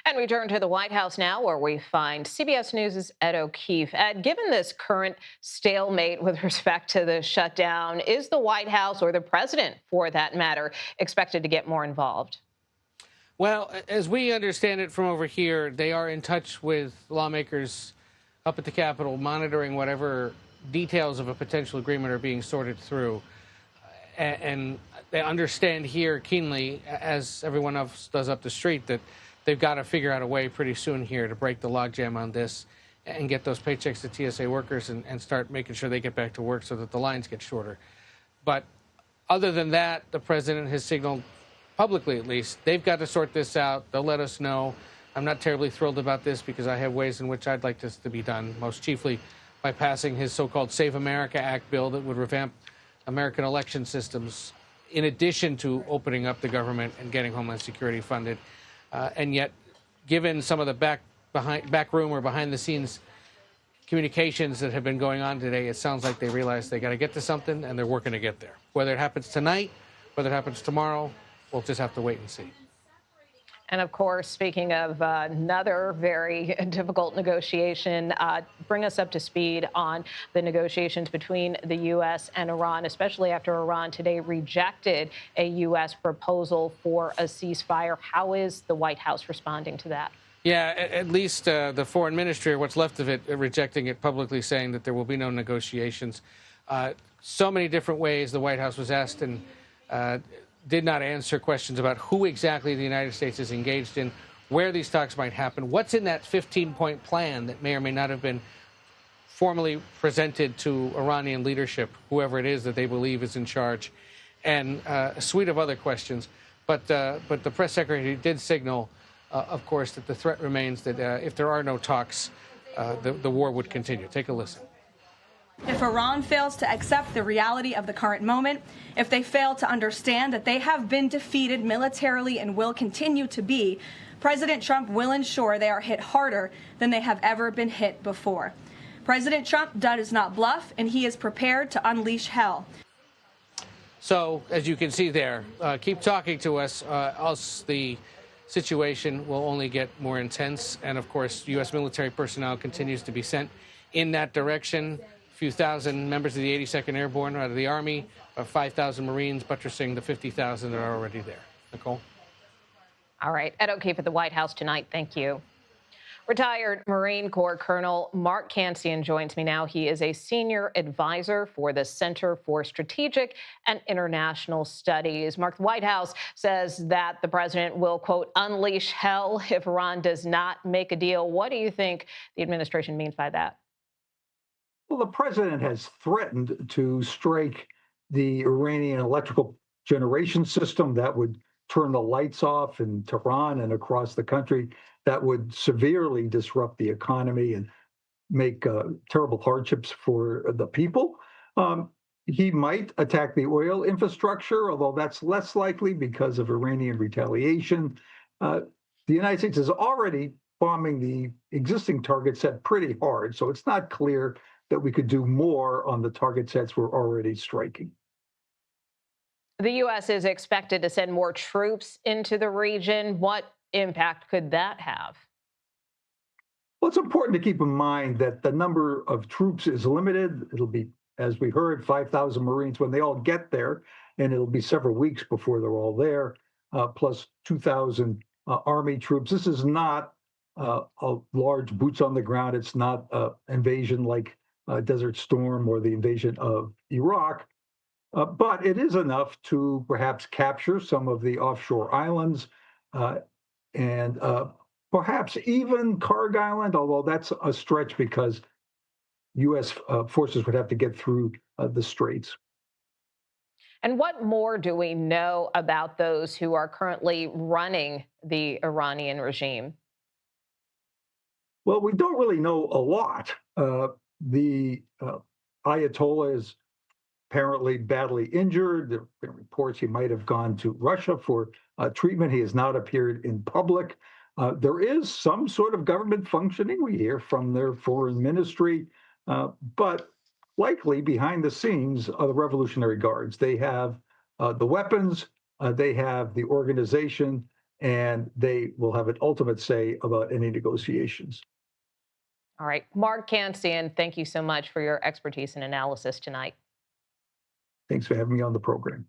And we turn to the White House now, where we find CBS News' Ed O'Keefe. Ed, given this current stalemate with respect to the shutdown, is the White House, or the president for that matter, expected to get more involved? Well, as we understand it from over here, they are in touch with lawmakers up at the Capitol, monitoring whatever details of a potential agreement are being sorted through. And they understand here keenly, as everyone else does up the street, that they've got to figure out a way pretty soon here to break the logjam on this and get those paychecks to TSA workers and start making sure they get back to work so that the lines get shorter. But other than that, the president has signaled, publicly at least, they've got to sort this out. They'll let us know. I'm not terribly thrilled about this because I have ways in which I'd like this to be done, most chiefly by passing his so-called Save America Act bill that would revamp American election systems, in addition to opening up the government and getting Homeland Security funded. And yet, given some of the backroom or behind-the-scenes communications that have been going on today, it sounds like they realize they got to get to something, and they're working to get there. Whether it happens tonight, whether it happens tomorrow, we'll just have to wait and see. And of course, speaking of another very difficult negotiation, bring us up to speed on the negotiations between the U.S. and Iran, especially after Iran today rejected a U.S. proposal for a ceasefire. How is the White House responding to that? Yeah, at least the foreign ministry, or what's left of it, rejecting it publicly, saying that there will be no negotiations. So many different ways the White House was asked and did not answer questions about who exactly the United States is engaged in, where these talks might happen, what's in that 15-point plan that may or may not have been formally presented to Iranian leadership, whoever it is that they believe is in charge, and a suite of other questions. But the press secretary did signal, of course, that the threat remains that if there are no talks, the war would continue. Take a listen. If Iran fails to accept the reality of the current moment, if they fail to understand that they have been defeated militarily and will continue to be, President Trump will ensure they are hit harder than they have ever been hit before. President Trump does not bluff, and he is prepared to unleash hell. So, as you can see there, keep talking to us, else the situation will only get more intense. And, of course, U.S. military personnel continues to be sent in that direction. Few thousand members of the 82nd Airborne out of the Army, 5,000 Marines, buttressing the 50,000 that are already there. Nicole? All right. Ed O'Keefe at the White House tonight. Thank you. Retired Marine Corps Colonel Mark Cancian joins me now. He is a senior advisor for the Center for Strategic and International Studies. Mark, the White House says that the president will, quote, unleash hell if Iran does not make a deal. What do you think the administration means by that? Well, the president has threatened to strike the Iranian electrical generation system that would turn the lights off in Tehran and across the country. That would severely disrupt the economy and make terrible hardships for the people. He might attack the oil infrastructure, although that's less likely because of Iranian retaliation. The United States is already bombing the existing target set pretty hard, so it's not clear that we could do more on the target sets we're already striking. The U.S. is expected to send more troops into the region. What impact could that have? Well, it's important to keep in mind that the number of troops is limited. It'll be, as we heard, 5,000 Marines when they all get there, and it'll be several weeks before they're all there, plus 2,000 Army troops. This is not a large boots on the ground. It's not an invasion like Desert Storm or the invasion of Iraq, but it is enough to perhaps capture some of the offshore islands and perhaps even Karg Island, although that's a stretch because U.S. forces would have to get through the straits. And what more do we know about those who are currently running the Iranian regime? Well, we don't really know a lot. The Ayatollah is apparently badly injured. There have been reports he might have gone to Russia for treatment. He has not appeared in public. There is some sort of government functioning, we hear from their foreign ministry, but likely behind the scenes are the Revolutionary Guards. They have the weapons, they have the organization, and they will have an ultimate say about any negotiations. All right. Mark Cancian, thank you so much for your expertise and analysis tonight. Thanks for having me on the program.